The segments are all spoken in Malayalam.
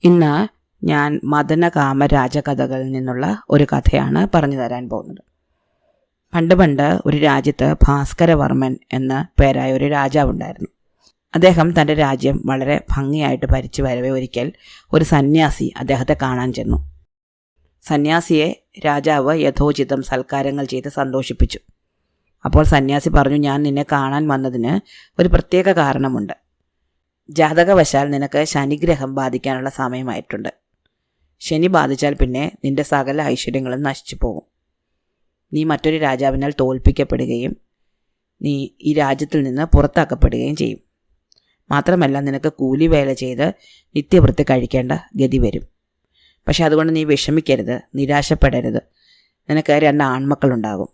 ഇന്ന് ഞാൻ മദനകാമ രാജകഥകളിൽ നിന്നുള്ള ഒരു കഥയാണ് പറഞ്ഞു തരാൻ പോകുന്നത്. പണ്ട് ഒരു രാജ്യത്ത് ഭാസ്കരവർമ്മൻ എന്ന പേരായ ഒരു രാജാവുണ്ടായിരുന്നു. അദ്ദേഹം തൻ്റെ രാജ്യം വളരെ ഭംഗിയായിട്ട് ഭരിച്ചു വരവെ ഒരിക്കൽ ഒരു സന്യാസി അദ്ദേഹത്തെ കാണാൻ ചെന്നു. സന്യാസിയെ രാജാവ് യഥോചിതം സൽക്കാരങ്ങൾ ചെയ്ത് സന്തോഷിപ്പിച്ചു. അപ്പോൾ സന്യാസി പറഞ്ഞു, ഞാൻ നിന്നെ കാണാൻ വന്നതിന് ഒരു പ്രത്യേക കാരണമുണ്ട്. ജാതകവശാൽ നിനക്ക് ശനിഗ്രഹം ബാധിക്കാനുള്ള സമയമായിട്ടുണ്ട്. ശനി ബാധിച്ചാൽ പിന്നെ നിന്റെ സകല ഐശ്വര്യങ്ങളും നശിച്ചു പോകും. നീ മറ്റൊരു രാജാവിനാൽ തോൽപ്പിക്കപ്പെടുകയും നീ ഈ രാജ്യത്തിൽ നിന്ന് പുറത്താക്കപ്പെടുകയും ചെയ്യും. മാത്രമല്ല, നിനക്ക് കൂലിവേല ചെയ്ത് നിത്യവൃത്തി കഴിക്കേണ്ട ഗതി വരും. പക്ഷെ അതുകൊണ്ട് നീ വിഷമിക്കരുത്, നിരാശപ്പെടരുത്. നിനക്ക് 2 ആൺമക്കളുണ്ടാകും.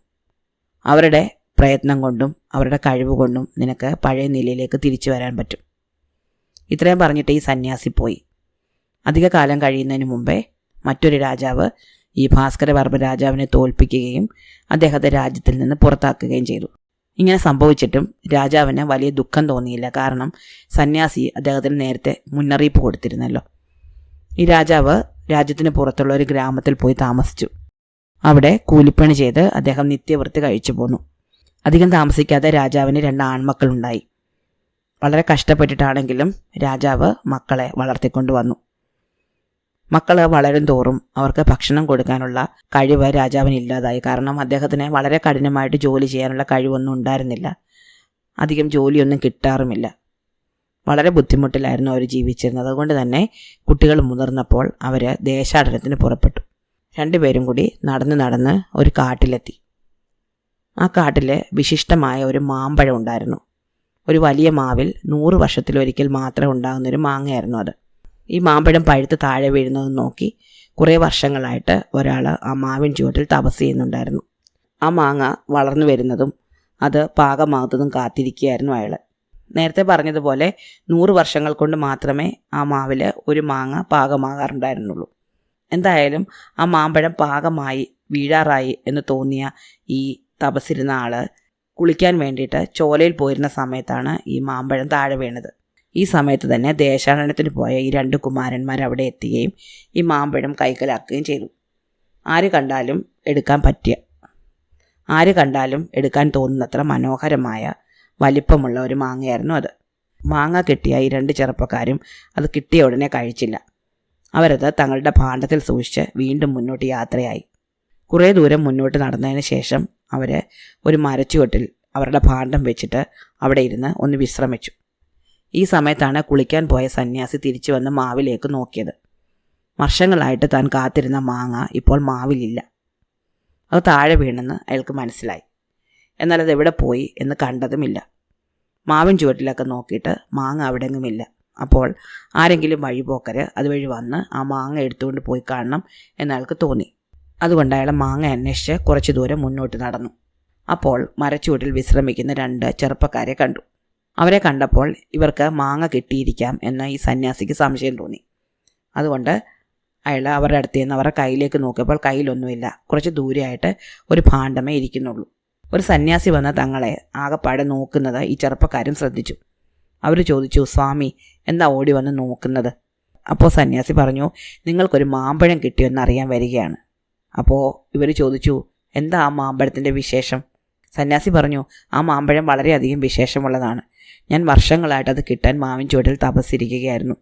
അവരുടെ പ്രയത്നം കൊണ്ടും അവരുടെ കഴിവ് കൊണ്ടും നിനക്ക് പഴയ നിലയിലേക്ക് തിരിച്ചു വരാൻ പറ്റും. ഇത്രയും പറഞ്ഞിട്ട് ഈ സന്യാസി പോയി. അധിക കാലം കഴിയുന്നതിന് മുമ്പേ മറ്റൊരു രാജാവ് ഈ ഭാസ്കരവർമ്മ രാജാവിനെ തോൽപ്പിക്കുകയും അദ്ദേഹത്തെ രാജ്യത്തിൽ നിന്ന് പുറത്താക്കുകയും ചെയ്തു. ഇങ്ങനെ സംഭവിച്ചിട്ടും രാജാവിന് വലിയ ദുഃഖം തോന്നിയില്ല. കാരണം സന്യാസി അദ്ദേഹത്തിന് നേരത്തെ മുന്നറിയിപ്പ് കൊടുത്തിരുന്നല്ലോ. ഈ രാജാവ് രാജ്യത്തിന് പുറത്തുള്ള ഒരു ഗ്രാമത്തിൽ പോയി താമസിച്ചു. അവിടെ കൂലിപ്പണി ചെയ്ത് അദ്ദേഹം നിത്യവൃത്തി കഴിച്ചു പോന്നു. അധികം താമസിക്കാതെ രാജാവിന് 2 ആൺമക്കളുണ്ടായി. വളരെ കഷ്ടപ്പെട്ടിട്ടാണെങ്കിലും രാജാവ് മക്കളെ വളർത്തിക്കൊണ്ടു വന്നു. മക്കൾ വളരും തോറും അവർക്ക് ഭക്ഷണം കൊടുക്കാനുള്ള കഴിവ് രാജാവിന് ഇല്ലാതായി. കാരണം അദ്ദേഹത്തിന് വളരെ കഠിനമായിട്ട് ജോലി ചെയ്യാനുള്ള കഴിവൊന്നും ഉണ്ടായിരുന്നില്ല. അധികം ജോലിയൊന്നും കിട്ടാറുമില്ല. വളരെ ബുദ്ധിമുട്ടിലായിരുന്നു അവർ ജീവിച്ചിരുന്നത്. അതുകൊണ്ട് തന്നെ കുട്ടികൾ മുതിർന്നപ്പോൾ അവർ ദേശാടനത്തിന് പുറപ്പെട്ടു. 2 പേരും കൂടി നടന്ന് ഒരു കാട്ടിലെത്തി. ആ കാട്ടിൽ വിശിഷ്ടമായ ഒരു മാമ്പഴം ഉണ്ടായിരുന്നു. ഒരു വലിയ മാവിൽ 100 വർഷത്തിലൊരിക്കൽ മാത്രം ഉണ്ടാകുന്നൊരു മാങ്ങയായിരുന്നു അത്. ഈ മാമ്പഴം പഴുത്ത് താഴെ വീഴുന്നത് നോക്കി കുറേ വർഷങ്ങളായിട്ട് ഒരാൾ ആ മാവിൻ ചുവട്ടിൽ തപസ് ചെയ്യുന്നുണ്ടായിരുന്നു. ആ മാങ്ങ വളർന്നു വരുന്നതും അത് പാകമാകുന്നതും കാത്തിരിക്കുകയായിരുന്നു അയാൾ. നേരത്തെ പറഞ്ഞതുപോലെ 100 വർഷങ്ങൾ കൊണ്ട് മാത്രമേ ആ മാവിൽ ഒരു മാങ്ങ പാകമാകാറുണ്ടായിരുന്നുള്ളൂ. എന്തായാലും ആ മാമ്പഴം പാകമായി വീഴാറായി എന്ന് തോന്നിയ ഈ തപസ്സിരുന്ന ആൾ കുളിക്കാൻ വേണ്ടിയിട്ട് ചോലയിൽ പോയിരുന്ന സമയത്താണ് ഈ മാമ്പഴം താഴെ വീണത്. ഈ സമയത്ത് തന്നെ ദേശാടനത്തിന് പോയ ഈ 2 കുമാരന്മാർ അവിടെ എത്തുകയും ഈ മാമ്പഴം കൈക്കലാക്കുകയും ചെയ്തു. ആര് കണ്ടാലും എടുക്കാൻ തോന്നുന്നത്ര മനോഹരമായ വലിപ്പമുള്ള ഒരു മാങ്ങയായിരുന്നു അത്. മാങ്ങ കിട്ടിയ ഈ 2 ചെറുപ്പക്കാരും അത് കിട്ടിയ ഉടനെ കഴിച്ചില്ല. അവരത് തങ്ങളുടെ ഭാണ്ഡത്തിൽ സൂക്ഷിച്ച് വീണ്ടും മുന്നോട്ട് യാത്രയായി. കുറേ ദൂരം മുന്നോട്ട് നടന്നതിന് ശേഷം അവർ ഒരു മരച്ചുവട്ടിൽ അവരുടെ ഭാണ്ഡം വെച്ചിട്ട് അവിടെ ഇരുന്ന് ഒന്ന് വിശ്രമിച്ചു. ഈ സമയത്താണ് കുളിക്കാൻ പോയ സന്യാസി തിരിച്ചു വന്ന് മാവിലേക്ക് നോക്കിയത്. വർഷങ്ങളായിട്ട് താൻ കാത്തിരുന്ന മാങ്ങ ഇപ്പോൾ മാവിലില്ല. അത് താഴെ വീണെന്ന് അയാൾക്ക് മനസ്സിലായി. എന്നാൽ അത് എവിടെ പോയി എന്ന് കണ്ടതുമില്ല. മാവിൻ ചുവട്ടിലൊക്കെ നോക്കിയിട്ട് മാങ്ങ അവിടെങ്ങുമില്ല. അപ്പോൾ ആരെങ്കിലും വഴിപോക്കർ അതുവഴി വന്ന് ആ മാങ്ങ എടുത്തുകൊണ്ട് പോയി കാണണം എന്നയാൾക്ക് തോന്നി. അതുകൊണ്ട് അയാൾ മാങ്ങ അന്വേഷിച്ച് കുറച്ച് ദൂരം മുന്നോട്ട് നടന്നു. അപ്പോൾ മരച്ചുവട്ടിൽ വിശ്രമിക്കുന്ന 2 ചെറുപ്പക്കാരെ കണ്ടു. അവരെ കണ്ടപ്പോൾ ഇവർക്ക് മാങ്ങ കിട്ടിയിരിക്കാം എന്ന് ഈ സന്യാസിക്ക് സംശയം തോന്നി. അതുകൊണ്ട് അയാൾ അവരുടെ അടുത്ത് നിന്ന് അവരുടെ കയ്യിലേക്ക് നോക്കിയപ്പോൾ കയ്യിലൊന്നുമില്ല. കുറച്ച് ദൂരെയായിട്ട് ഒരു ഭാണ്ഡമേ ഇരിക്കുന്നുള്ളൂ. ഒരു സന്യാസി വന്ന് തങ്ങളെ ആകെപ്പാടെ നോക്കുന്നത് ഈ ചെറുപ്പക്കാരും ശ്രദ്ധിച്ചു. അവർ ചോദിച്ചു, സ്വാമി എന്താ ഓടി വന്ന് നോക്കുന്നത്? അപ്പോൾ സന്യാസി പറഞ്ഞു, നിങ്ങൾക്കൊരു മാമ്പഴം കിട്ടിയെന്നറിയാൻ വരികയാണ്. അപ്പോൾ ഇവർ ചോദിച്ചു, എന്താ ആ മാമ്പഴത്തിൻ്റെ വിശേഷം? സന്യാസി പറഞ്ഞു, ആ മാമ്പഴം വളരെയധികം വിശേഷമുള്ളതാണ്. ഞാൻ വർഷങ്ങളായിട്ട് അത് കിട്ടാൻ മാവിൻ ചുവട്ടിൽ തപസ്സിരിക്കുകയായിരുന്നു.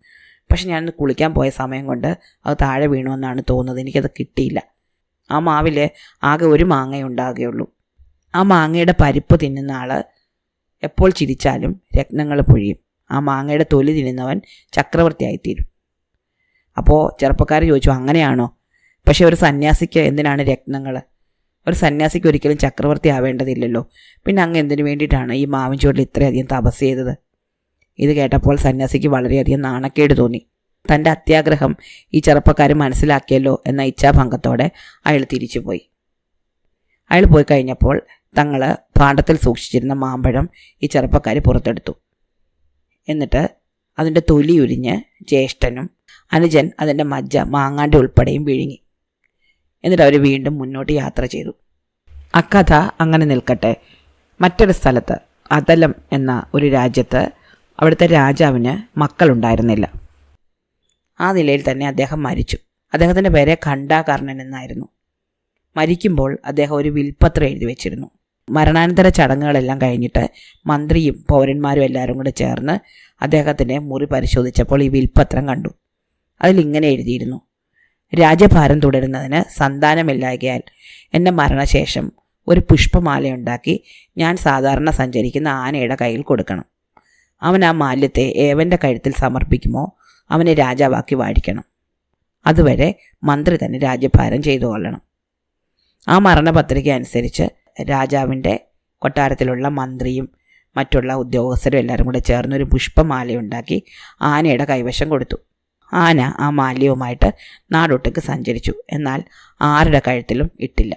പക്ഷെ ഞാൻ കുളിക്കാൻ പോയ സമയം കൊണ്ട് അത് താഴെ വീണുവെന്നാണ് തോന്നുന്നത്. എനിക്കത് കിട്ടിയില്ല. ആ മാവിൽ ആകെ ഒരു മാങ്ങ ഉണ്ടാകുകയുള്ളൂ. ആ മാങ്ങയുടെ പരിപ്പ് തിന്നുന്ന ആൾ എപ്പോൾ ചിരിച്ചാലും രത്നങ്ങൾ പൊഴിയും. ആ മാങ്ങയുടെ തൊലി തിന്നുന്നവൻ ചക്രവർത്തിയായിത്തീരും. അപ്പോൾ ചെറുപ്പക്കാർ ചോദിച്ചു, അങ്ങനെയാണോ? പക്ഷെ ഒരു സന്യാസിക്ക് എന്തിനാണ് രത്നങ്ങൾ? ഒരു സന്യാസിക്ക് ഒരിക്കലും ചക്രവർത്തി ആവേണ്ടതില്ലല്ലോ. പിന്നെ അങ്ങ് എന്തിനു വേണ്ടിയിട്ടാണ് ഈ മാവിൻ ചുവട്ടിൽ ഇത്രയധികം തപസ് ചെയ്തത്? ഇത് കേട്ടപ്പോൾ സന്യാസിക്ക് വളരെയധികം നാണക്കേട് തോന്നി. തൻ്റെ അത്യാഗ്രഹം ഈ ചെറുപ്പക്കാർ മനസ്സിലാക്കിയല്ലോ എന്ന ഇച്ഛാഭംഗത്തോടെ അയാൾ തിരിച്ചുപോയി. അയാൾ പോയി കഴിഞ്ഞപ്പോൾ തങ്ങൾ ഭാണ്ഡത്തിൽ സൂക്ഷിച്ചിരുന്ന മാമ്പഴം ഈ ചെറുപ്പക്കാർ പുറത്തെടുത്തു. എന്നിട്ട് അതിൻ്റെ തൊലി ഉരിഞ്ഞ് ജ്യേഷ്ഠനും അനുജൻ അതിൻ്റെ മജ്ജ മാങ്ങാണ്ടി ഉൾപ്പെടെയും വിഴുങ്ങി. എന്നിട്ട് അവർ വീണ്ടും മുന്നോട്ട് യാത്ര ചെയ്തു. അക്കഥ അങ്ങനെ നിൽക്കട്ടെ. മറ്റൊരു സ്ഥലത്ത് അതലം എന്ന ഒരു രാജ്യത്ത് അവിടുത്തെ രാജാവിന് മക്കളുണ്ടായിരുന്നില്ല. ആ നിലയിൽ തന്നെ അദ്ദേഹം മരിച്ചു. അദ്ദേഹത്തിൻ്റെ പേര് ഖണ്ഡാകർണൻ എന്നായിരുന്നു. മരിക്കുമ്പോൾ അദ്ദേഹം ഒരു വിൽപ്പത്രം എഴുതി വെച്ചിരുന്നു. മരണാനന്തര ചടങ്ങുകളെല്ലാം കഴിഞ്ഞിട്ട് മന്ത്രിയും പൗരന്മാരും എല്ലാവരും കൂടെ ചേർന്ന് അദ്ദേഹത്തിൻ്റെ മുറി പരിശോധിച്ചപ്പോൾ ഈ വിൽപ്പത്രം കണ്ടു. അതിലിങ്ങനെ എഴുതിയിരുന്നു: രാജ്യഭാരം തുടരുന്നതിന് സന്താനമില്ലായകയാൽ എൻ്റെ മരണശേഷം ഒരു പുഷ്പമാലയുണ്ടാക്കി ഞാൻ സാധാരണ സഞ്ചരിക്കുന്ന ആനയുടെ കയ്യിൽ കൊടുക്കണം. അവൻ ആ മാല്യത്തെ ഏവൻ്റെ കഴുത്തിൽ സമർപ്പിക്കുമോ അവനെ രാജാവാക്കി വാഴിക്കണം. അതുവരെ മന്ത്രി തന്നെ രാജ്യഭാരം ചെയ്തു കൊള്ളണം. ആ മരണപത്രിക അനുസരിച്ച് രാജാവിൻ്റെ കൊട്ടാരത്തിലുള്ള മന്ത്രിയും മറ്റുള്ള ഉദ്യോഗസ്ഥരും എല്ലാവരും കൂടെ ചേർന്നൊരു പുഷ്പമാലയുണ്ടാക്കി ആനയുടെ കൈവശം കൊടുത്തു. ആന ആ മാല്യവുമായിട്ട് നാടൊട്ടുക്ക് സഞ്ചരിച്ചു. എന്നാൽ ആരുടെ കഴുത്തിലും ഇട്ടില്ല.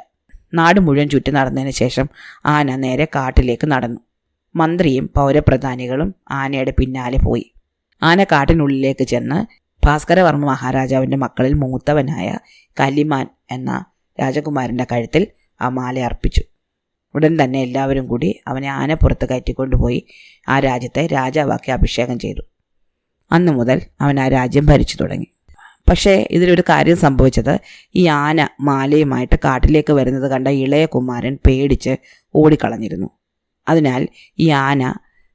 നാട് മുഴുവൻ ചുറ്റി നടന്നതിന് ശേഷം ആന നേരെ കാട്ടിലേക്ക് നടന്നു. മന്ത്രിയും പൗരപ്രധാനികളും ആനയുടെ പിന്നാലെ പോയി. ആന കാട്ടിനുള്ളിലേക്ക് ചെന്ന് ഭാസ്കരവർമ്മ മഹാരാജാവിൻ്റെ മക്കളിൽ മൂത്തവനായ കലിമാൻ എന്ന രാജകുമാരൻ്റെ കഴുത്തിൽ ആ മാല അർപ്പിച്ചു. ഉടൻ തന്നെ എല്ലാവരും കൂടി അവനെ ആനപ്പുറത്ത് കയറ്റിക്കൊണ്ടുപോയി ആ രാജ്യത്തെ രാജാവാക്കി അഭിഷേകം ചെയ്തു. അന്നു മുതൽ അവൻ ആ രാജ്യം ഭരിച്ചു തുടങ്ങി. പക്ഷേ ഇതിലൊരു കാര്യം സംഭവിച്ചത്, ഈ ആന മാലയുമായിട്ട് കാട്ടിലേക്ക് വരുന്നത് കണ്ട ഇളയ കുമാരൻ പേടിച്ച് ഓടിക്കളഞ്ഞിരുന്നു. അതിനാൽ ഈ ആന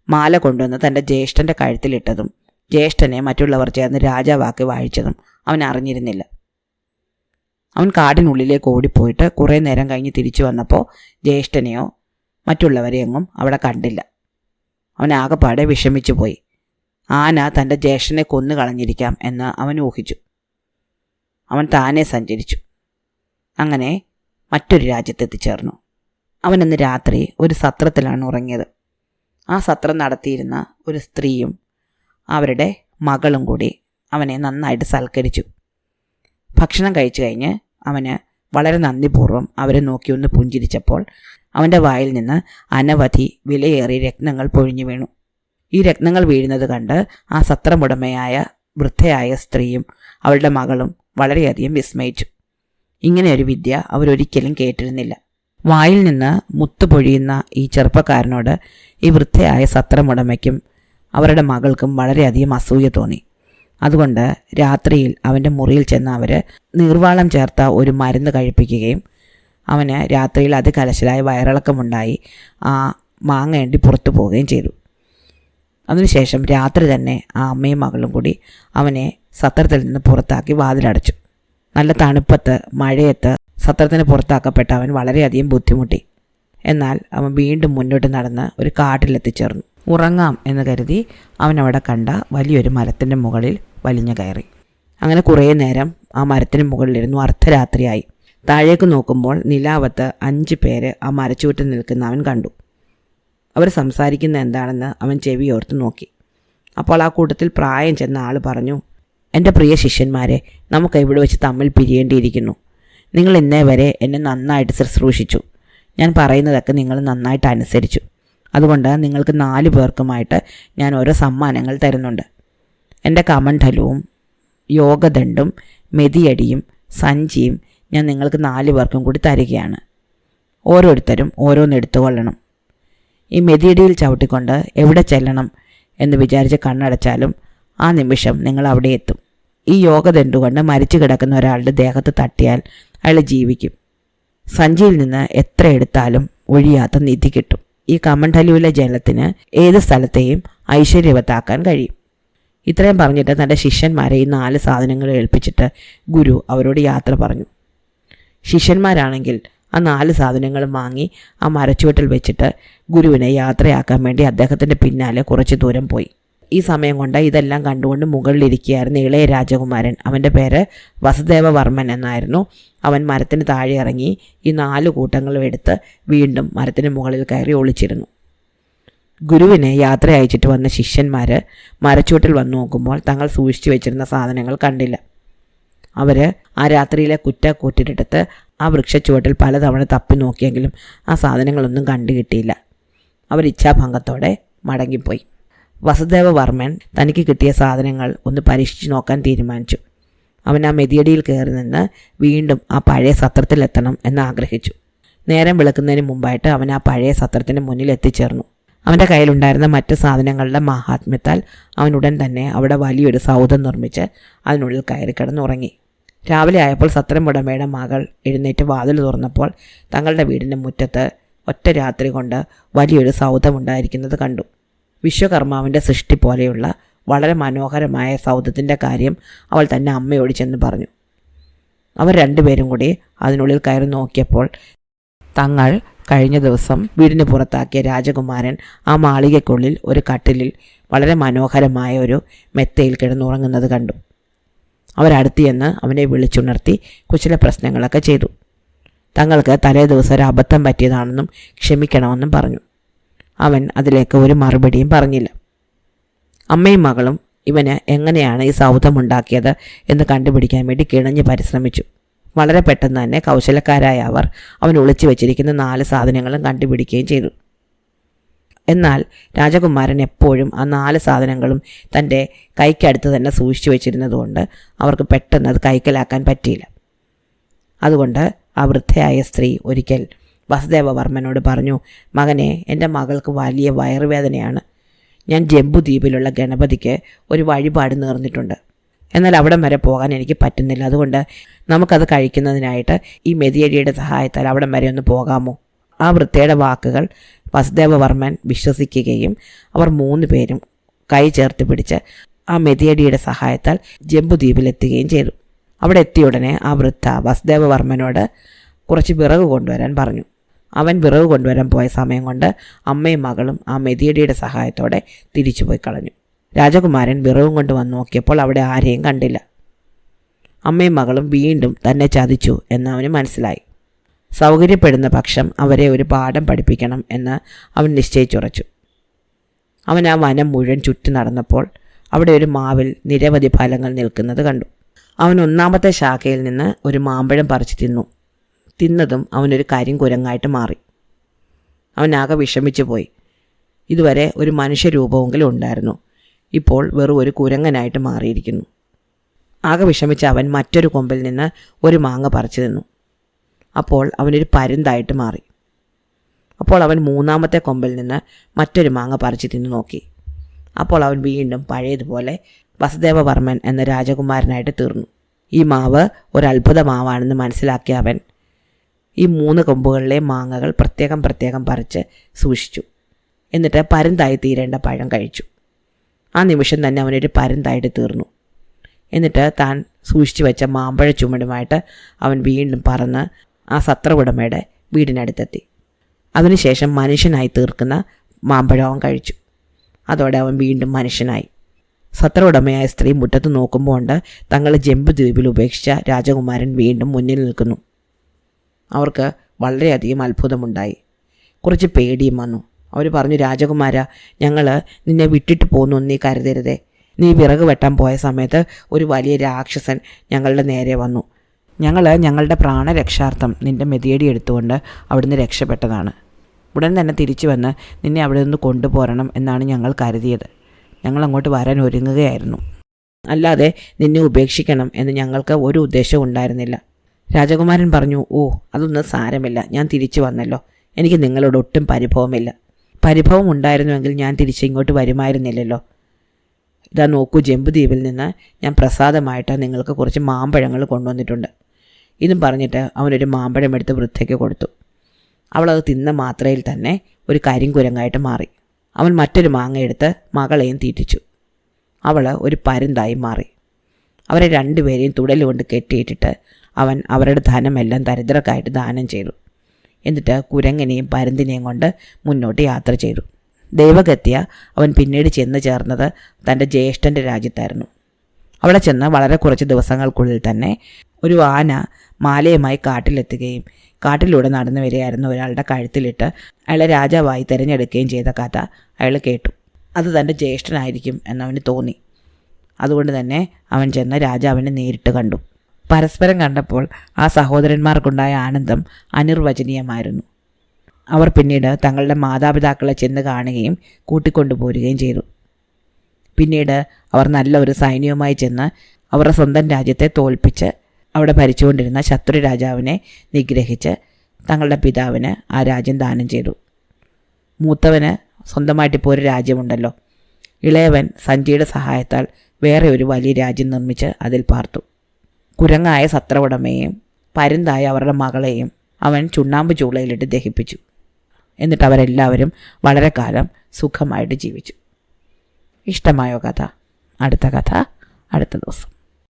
മാല കൊണ്ടുവന്ന് തൻ്റെ ജ്യേഷ്ഠൻ്റെ കഴുത്തിലിട്ടതും ജ്യേഷ്ഠനെ മറ്റുള്ളവർ ചേർന്ന് രാജാവാക്കി വാഴിച്ചതും അവൻ അറിഞ്ഞിരുന്നില്ല. അവൻ കാടിനുള്ളിലേക്ക് ഓടിപ്പോയിട്ട് കുറേ നേരം കഴിഞ്ഞ് തിരിച്ചു വന്നപ്പോൾ ജ്യേഷ്ഠനെയോ മറ്റുള്ളവരെയൊന്നും അവിടെ കണ്ടില്ല. അവൻ ആകെപ്പാടെ വിഷമിച്ചു പോയി. ആന തൻ്റെ ജ്യേഷ്ഠനെ കൊന്നു കളഞ്ഞിരിക്കാം എന്ന് അവൻ ഊഹിച്ചു. അവൻ താനെ സഞ്ചരിച്ചു. അങ്ങനെ മറ്റൊരു രാജ്യത്തെത്തിച്ചേർന്നു. അവനന്ന് രാത്രി ഒരു സത്രത്തിലാണ് ഉറങ്ങിയത്. ആ സത്രം നടത്തിയിരുന്ന ഒരു സ്ത്രീയും അവരുടെ മകളും കൂടി അവനെ നന്നായിട്ട് സൽക്കരിച്ചു. ഭക്ഷണം കഴിച്ചു കഴിഞ്ഞ് അവന് വളരെ നന്ദിപൂർവ്വം അവരെ നോക്കി ഒന്ന് പുഞ്ചിരിച്ചപ്പോൾ അവൻ്റെ വായിൽ നിന്ന് അനവധി വിലയേറിയ രത്നങ്ങൾ പൊഴിഞ്ഞു വീണു. ഈ രത്നങ്ങൾ വീഴുന്നത് കണ്ട് ആ സത്രമുടമയായ വൃദ്ധയായ സ്ത്രീയും അവളുടെ മകളും വളരെയധികം വിസ്മയിച്ചു. ഇങ്ങനെയൊരു വിദ്യ അവരൊരിക്കലും കേട്ടിരുന്നില്ല. വായിൽ നിന്ന് മുത്തു പൊഴിയുന്ന ഈ ചെറുപ്പക്കാരനോട് ഈ വൃദ്ധയായ സത്രമുടമയ്ക്കും അവരുടെ മകൾക്കും വളരെയധികം അസൂയ തോന്നി. അതുകൊണ്ട് രാത്രിയിൽ അവൻ്റെ മുറിയിൽ ചെന്ന് അവർ നീർവാളം ചേർത്ത ഒരു മരുന്ന് കഴിപ്പിക്കുകയും അവന് രാത്രിയിൽ അതികലശലായ വയറിളക്കമുണ്ടായി ആ മാങ്ങേണ്ടി പുറത്തു പോവുകയും ചെയ്തു. അതിനുശേഷം രാത്രി തന്നെ ആ അമ്മയും മകളും കൂടി അവനെ സത്രത്തിൽ നിന്ന് പുറത്താക്കി വാതിലടച്ചു. നല്ല തണുപ്പത്ത് മഴയത്ത് സത്രത്തിന് പുറത്താക്കപ്പെട്ട അവൻ വളരെയധികം ബുദ്ധിമുട്ടി. എന്നാൽ അവൻ വീണ്ടും മുന്നോട്ട് നടന്ന് ഒരു കാട്ടിലെത്തിച്ചേർന്നു. ഉറങ്ങാം എന്ന് കരുതി അവൻ അവിടെ കണ്ട വലിയൊരു മരത്തിൻ്റെ മുകളിൽ വലിഞ്ഞു കയറി. അങ്ങനെ കുറേ നേരം ആ മരത്തിന് മുകളിലിരുന്നു. അർദ്ധരാത്രിയായി. താഴേക്ക് നോക്കുമ്പോൾ നിലാവത്ത് 5 പേര് ആ മരച്ചുവട്ടിൽ നിൽക്കുന്ന അവൻ കണ്ടു. അവർ സംസാരിക്കുന്ന എന്താണെന്ന് അവൻ ചെവിയോർത്ത് നോക്കി. അപ്പോൾ ആ കൂട്ടത്തിൽ പ്രായം ചെന്ന ആൾ പറഞ്ഞു: എൻ്റെ പ്രിയ ശിഷ്യന്മാരെ, നമുക്ക് ഇവിടെ വെച്ച് തമ്മിൽ പിരിയേണ്ടിയിരിക്കുന്നു. നിങ്ങൾ ഇന്നേ വരെ എന്നെ നന്നായിട്ട് ശുശ്രൂഷിച്ചു. ഞാൻ പറയുന്നതൊക്കെ നിങ്ങൾ നന്നായിട്ട് അനുസരിച്ചു. അതുകൊണ്ട് നിങ്ങൾക്ക് 4 പേർക്കുമായിട്ട് ഞാൻ ഓരോ സമ്മാനങ്ങൾ തരുന്നുണ്ട്. എൻ്റെ കമണ്ഡലവും യോഗദണ്ഡും മെതിയടിയും സഞ്ചിയും ഞാൻ നിങ്ങൾക്ക് 4 പേർക്കും കൂടി തരികയാണ്. ഓരോരുത്തരും ഓരോന്നെടുത്തുകൊള്ളണം. ഈ മെതിയടിയിൽ ചവിട്ടിക്കൊണ്ട് എവിടെ ചെല്ലണം എന്ന് വിചാരിച്ച് കണ്ണടച്ചാലും ആ നിമിഷം നിങ്ങൾ അവിടെ എത്തും. ഈ യോഗദണ്ഡുകൊണ്ട് മരിച്ചു കിടക്കുന്ന ഒരാളുടെ ദേഹത്ത് തട്ടിയാൽ അയാൾ ജീവിക്കും. സഞ്ചിയിൽ നിന്ന് എത്ര എടുത്താലും ഒഴിയാത്ത നിധി കിട്ടും. ഈ കമണ്ഡലുവിലെ ജലത്തിന് ഏത് സ്ഥലത്തെയും ഐശ്വര്യവത്താക്കാൻ കഴിയും. ഇത്രയും പറഞ്ഞിട്ട് തൻ്റെ ശിഷ്യന്മാരെ ഈ 4 സാധനങ്ങൾ ഏൽപ്പിച്ചിട്ട് ഗുരു അവരോട് യാത്ര പറഞ്ഞു. ശിഷ്യന്മാരാണെങ്കിൽ ആ 4 സാധനങ്ങളും വാങ്ങി ആ മരച്ചുവട്ടിൽ വെച്ചിട്ട് ഗുരുവിനെ യാത്രയാക്കാൻ വേണ്ടി അദ്ദേഹത്തിൻ്റെ പിന്നാലെ കുറച്ച് ദൂരം പോയി. ഈ സമയം കൊണ്ട് ഇതെല്ലാം കണ്ടുകൊണ്ട് മുകളിലിരിക്കുകയായിരുന്നു ഇളയ രാജകുമാരൻ. അവൻ്റെ പേര് വസുദേവവർമ്മൻ എന്നായിരുന്നു. അവൻ മരത്തിന് താഴെ ഇറങ്ങി ഈ 4 കൂട്ടങ്ങളും എടുത്ത് വീണ്ടും മരത്തിന് മുകളിൽ കയറി ഒളിച്ചിരുന്നു. ഗുരുവിനെ യാത്ര അയച്ചിട്ട് വന്ന ശിഷ്യന്മാർ മരച്ചുവട്ടിൽ വന്നു നോക്കുമ്പോൾ തങ്ങൾ സൂക്ഷിച്ചു വെച്ചിരുന്ന സാധനങ്ങൾ കണ്ടില്ല. അവർ ആ രാത്രിയിലെ കുറ്റക്കൂറ്റിലെടുത്ത് ആ വൃക്ഷച്ചുവട്ടിൽ പലതവണ തപ്പി നോക്കിയെങ്കിലും ആ സാധനങ്ങളൊന്നും കണ്ടു കിട്ടിയില്ല. അവർ ഇച്ഛാഭംഗത്തോടെ മടങ്ങിപ്പോയി. വസുദേവവർമ്മൻ തനിക്ക് കിട്ടിയ സാധനങ്ങൾ ഒന്ന് പരീക്ഷിച്ച് നോക്കാൻ തീരുമാനിച്ചു. അവൻ ആ മെതിയടിയിൽ കയറി നിന്ന് വീണ്ടും ആ പഴയ സത്രത്തിലെത്തണം എന്ന് ആഗ്രഹിച്ചു. നേരം വെളുക്കുന്നതിന് മുമ്പായിട്ട് അവൻ ആ പഴയ സത്രത്തിന് മുന്നിൽ എത്തിച്ചേർന്നു. അവൻ്റെ കയ്യിലുണ്ടായിരുന്ന മറ്റ് സാധനങ്ങളുടെ മാഹാത്മ്യത്താൽ അവനുടൻ തന്നെ അവിടെ വലിയൊരു സൗധം നിർമ്മിച്ച് അതിനുള്ളിൽ കയറി കിടന്നുറങ്ങി. രാവിലെ ആയപ്പോൾ സത്രമുടമയുടെ മകൾ എഴുന്നേറ്റ് വാതിൽ തുറന്നപ്പോൾ തങ്ങളുടെ വീടിൻ്റെ മുറ്റത്ത് ഒറ്റ രാത്രി കൊണ്ട് വലിയൊരു സൗധമുണ്ടായിരിക്കുന്നത് കണ്ടു. വിശ്വകർമാവിൻ്റെ സൃഷ്ടി പോലെയുള്ള വളരെ മനോഹരമായ സൗധത്തിൻ്റെ കാര്യം അവൾ തന്നെ അമ്മയോട് ചെന്ന് പറഞ്ഞു. അവർ രണ്ടുപേരും കൂടി അതിനുള്ളിൽ കയറി നോക്കിയപ്പോൾ തങ്ങൾ കഴിഞ്ഞ ദിവസം വീടിന് പുറത്താക്കിയ രാജകുമാരൻ ആ മാളികയ്ക്കുള്ളിൽ ഒരു കട്ടിലിൽ വളരെ മനോഹരമായ ഒരു മെത്തയിൽ കിടന്നുറങ്ങുന്നത് കണ്ടു. അവരടുത്ത് ചെന്ന് അവനെ വിളിച്ചുണർത്തി കുശല പ്രശ്നങ്ങളൊക്കെ ചെയ്തു. തങ്ങൾക്ക് തലേ ദിവസം ഒരു അബദ്ധം പറ്റിയതാണെന്നും ക്ഷമിക്കണമെന്നും പറഞ്ഞു. അവൻ അതിലേക്ക് ഒരു മറുപടിയും പറഞ്ഞില്ല. അമ്മയും മകളും ഇവന് എങ്ങനെയാണ് ഈ സൗധമുണ്ടാക്കിയത് എന്ന് കണ്ടുപിടിക്കാൻ വേണ്ടി കിണഞ്ഞ് പരിശ്രമിച്ചു. വളരെ പെട്ടെന്ന് തന്നെ കൗശലക്കാരായ അവർ അവൻ ഒളിച്ചു വെച്ചിരിക്കുന്ന 4 സാധനങ്ങളും കണ്ടുപിടിക്കുകയും ചെയ്തു. എന്നാൽ രാജകുമാരൻ എപ്പോഴും ആ 4 സാധനങ്ങളും തൻ്റെ കൈക്കടുത്ത് തന്നെ സൂക്ഷിച്ചു വെച്ചിരുന്നതുകൊണ്ട് അവർക്ക് പെട്ടെന്ന് അത് കൈക്കലാക്കാൻ പറ്റിയില്ല. അതുകൊണ്ട് ആ വൃദ്ധയായ സ്ത്രീ ഒരിക്കൽ വസുദേവവർമ്മനോട് പറഞ്ഞു, മകനെ, എൻ്റെ മകൾക്ക് വലിയ വയറുവേദനയാണ്. ഞാൻ ജംബുദ്വീപിലുള്ള ഗണപതിക്ക് ഒരു വഴിപാട് നേർന്നിട്ടുണ്ട്. എന്നാൽ അവിടം വരെ പോകാൻ എനിക്ക് പറ്റുന്നില്ല. അതുകൊണ്ട് നമുക്കത് കഴിക്കുന്നതിനായിട്ട് ഈ മെതിയടിയുടെ സഹായത്താൽ അവിടം വരെ ഒന്ന് പോകാമോ? ആ വൃദ്ധയുടെ വാക്കുകൾ വസുദേവവർമ്മൻ വിശ്വസിക്കുകയും അവർ 3 പേരും കൈ ചേർത്ത് പിടിച്ച് ആ മെതിയടിയുടെ സഹായത്താൽ ജംബുദ്വീപിലെത്തുകയും ചെയ്തു. അവിടെ എത്തിയ ഉടനെ ആ വൃദ്ധ വസുദേവവർമ്മനോട് കുറച്ച് വിറക് കൊണ്ടുവരാൻ പറഞ്ഞു. അവൻ വിറക് കൊണ്ടുവരാൻ പോയ സമയം കൊണ്ട് അമ്മയും മകളും ആ മെതിയടിയുടെ സഹായത്തോടെ തിരിച്ചുപോയി കളഞ്ഞു. രാജകുമാരൻ വിറവും കൊണ്ട് വന്ന് നോക്കിയപ്പോൾ അവിടെ ആരെയും കണ്ടില്ല. അമ്മയും മകളും വീണ്ടും തന്നെ ചതിച്ചു എന്ന് അവന് മനസ്സിലായി. സൗകര്യപ്പെടുന്ന പക്ഷം അവരെ ഒരു പാഠം പഠിപ്പിക്കണം എന്ന് അവൻ നിശ്ചയിച്ചുറച്ചു. അവൻ ആ വനം മുഴുവൻ ചുറ്റി നടന്നപ്പോൾ അവിടെ ഒരു മാവിൽ നിരവധി ഫലങ്ങൾ നിൽക്കുന്നത് കണ്ടു. അവൻ 1-ാമത്തെ ശാഖയിൽ നിന്ന് ഒരു മാമ്പഴം പറിച്ചു തിന്നു. തിന്നതും അവനൊരു കരിങ്കുരങ്ങായിട്ട് മാറി. അവനാകെ വിഷമിച്ചു പോയി. ഇതുവരെ ഒരു മനുഷ്യരൂപമെങ്കിലും ഉണ്ടായിരുന്നു, ഇപ്പോൾ വെറും ഒരു കുരങ്ങനായിട്ട് മാറിയിരിക്കുന്നു. ആകെ വിഷമിച്ച അവൻ മറ്റൊരു കൊമ്പിൽ നിന്ന് ഒരു മാങ്ങ പറിച്ചു തിന്നു. അപ്പോൾ അവനൊരു പരുന്തായിട്ട് മാറി. അപ്പോൾ അവൻ 3-ാമത്തെ കൊമ്പിൽ നിന്ന് മറ്റൊരു മാങ്ങ പറിച്ചു തിന്നു നോക്കി. അപ്പോൾ അവൻ വീണ്ടും പഴയതുപോലെ വസുദേവവർമ്മൻ എന്ന രാജകുമാരനായിട്ട് തീർന്നു. ഈ മാവ് ഒരു അത്ഭുത മാവാണെന്ന് മനസ്സിലാക്കിയ അവൻ ഈ 3 കൊമ്പുകളിലെ മാങ്ങകൾ പ്രത്യേകം പറിച്ച് സൂക്ഷിച്ചു. എന്നിട്ട് പരുന്തായി തീരേണ്ട പഴം കഴിച്ചു. ആ നിമിഷം തന്നെ അവനൊരു പരുന്തായിട്ട് തീർന്നു. എന്നിട്ട് താൻ സൂക്ഷിച്ചു വെച്ച മാമ്പഴ ചുമടുമായിട്ട് അവൻ വീണ്ടും പറന്ന് ആ സത്ര ഉടമയുടെ വീടിനടുത്തെത്തി. അതിനുശേഷം മനുഷ്യനായി തീർക്കുന്ന മാമ്പഴം കഴിച്ചു. അതോടെ അവൻ വീണ്ടും മനുഷ്യനായി. സത്ര ഉടമയായ സ്ത്രീ മുറ്റത്ത് നോക്കുമ്പോൾ തങ്ങളെ ജംബുദ്വീപിൽ ഉപേക്ഷിച്ച രാജകുമാരൻ വീണ്ടും മുന്നിൽ നിൽക്കുന്നു. അവർക്ക് വളരെയധികം അത്ഭുതമുണ്ടായി. കുറച്ച് പേടിയും വന്നു. അവർ പറഞ്ഞു, രാജകുമാര, ഞങ്ങൾ നിന്നെ വിട്ടിട്ട് പോകുന്നു, നീ കരുതരുതേ. നീ വിറക് വെട്ടാൻ പോയ സമയത്ത് ഒരു വലിയ രാക്ഷസൻ ഞങ്ങളുടെ നേരെ വന്നു. ഞങ്ങൾ ഞങ്ങളുടെ പ്രാണരക്ഷാർത്ഥം നിൻ്റെ മെതിയടി എടുത്തുകൊണ്ട് അവിടുന്ന് രക്ഷപ്പെട്ടതാണ്. ഉടൻ തന്നെ തിരിച്ചു വന്ന് നിന്നെ അവിടെ നിന്ന് കൊണ്ടുപോരണം എന്നാണ് ഞങ്ങൾ കരുതിയത്. ഞങ്ങളങ്ങോട്ട് വരാൻ ഒരുങ്ങുകയായിരുന്നു. അല്ലാതെ നിന്നെ ഉപേക്ഷിക്കണം എന്ന് ഞങ്ങൾക്ക് ഒരു ഉദ്ദേശവും ഉണ്ടായിരുന്നില്ല. രാജകുമാരൻ പറഞ്ഞു, ഓ, അതൊന്നും സാരമില്ല, ഞാൻ തിരിച്ചു വന്നല്ലോ. എനിക്ക് നിങ്ങളോട് ഒട്ടും പരിഭവമില്ല. പരിഭവം ഉണ്ടായിരുന്നുവെങ്കിൽ ഞാൻ തിരിച്ചിങ്ങോട്ട് വരുമായിരുന്നില്ലല്ലോ. ഇതാ നോക്കൂ, ജംബുദ്വീപിൽ നിന്ന് ഞാൻ പ്രസാദമായിട്ട് നിങ്ങൾക്ക് കുറച്ച് മാമ്പഴങ്ങൾ കൊണ്ടുവന്നിട്ടുണ്ട്. ഇതും പറഞ്ഞിട്ട് അവനൊരു മാമ്പഴം എടുത്ത് വൃദ്ധയ്ക്ക് കൊടുത്തു. അവളത് തിന്ന മാത്രയിൽ തന്നെ ഒരു കരിങ്കുരങ്ങായിട്ട് മാറി. അവൻ മറ്റൊരു മാങ്ങ എടുത്ത് മകളെയും തീറ്റിച്ചു. അവൾ ഒരു പരുന്തായി മാറി. അവരെ 2 പേരെയും തുടലുകൊണ്ട് കെട്ടിയിട്ടിട്ട് അവൻ അവരുടെ ധനമെല്ലാം ദരിദ്രർക്കായിട്ട് ദാനം ചെയ്തു. എന്നിട്ട് കുരങ്ങനെയും പരുന്തിനെയും കൊണ്ട് മുന്നോട്ട് യാത്ര ചെയ്തു. ദൈവഗത്യ അവൻ പിന്നീട് ചെന്ന് ചേർന്നത് തൻ്റെ ജ്യേഷ്ഠൻ്റെ രാജ്യത്തായിരുന്നു. അവിടെ ചെന്ന് വളരെ കുറച്ച് ദിവസങ്ങൾക്കുള്ളിൽ തന്നെ ഒരു ആന മാലയുമായി കാട്ടിലെത്തുകയും കാട്ടിലൂടെ നടന്നു വരികയായിരുന്ന ഒരാളുടെ കഴുത്തിലിട്ട് അയാളെ രാജാവായി തിരഞ്ഞെടുക്കുകയും ചെയ്ത കഥ അയാൾ കേട്ടു. അത് തൻ്റെ ജ്യേഷ്ഠനായിരിക്കും എന്നവന് തോന്നി. അതുകൊണ്ട് തന്നെ അവൻ ചെന്ന് രാജാവിനെ നേരിട്ട് കണ്ടു. പരസ്പരം കണ്ടപ്പോൾ ആ സഹോദരന്മാർക്കുണ്ടായ ആനന്ദം അനിർവചനീയമായിരുന്നു. അവർ പിന്നീട് തങ്ങളുടെ മാതാപിതാക്കളെ ചെന്ന് കാണുകയും കൂട്ടിക്കൊണ്ടുപോരുകയും ചെയ്തു. പിന്നീട് അവർ നല്ല ഒരു സൈന്യവുമായി ചെന്ന് അവരുടെ സ്വന്തം രാജ്യത്തെ തോൽപ്പിച്ച് അവിടെ ഭരിച്ചുകൊണ്ടിരുന്ന ശത്രു രാജാവിനെ നിഗ്രഹിച്ച് തങ്ങളുടെ പിതാവിന് ആ രാജ്യം ദാനം ചെയ്തു. മൂത്തവന് സ്വന്തമായിട്ടിപ്പോൾ ഒരു രാജ്യമുണ്ടല്ലോ. ഇളയവൻ സഞ്ജയുടെ സഹായത്താൽ വേറെ ഒരു വലിയ രാജ്യം നിർമ്മിച്ച് അതിൽ പാർത്തു. കുരങ്ങായ സത്രവുടമയെയും പരുന്തായ അവരുടെ മകളെയും അവൻ ചുണ്ണാമ്പ് ചൂളയിലിട്ട് ദഹിപ്പിച്ചു. എന്നിട്ട് അവരെല്ലാവരും വളരെ കാലം സുഖമായിട്ട് ജീവിച്ചു. ഇഷ്ടമായോ കഥ? അടുത്ത കഥ അടുത്ത ദിവസം.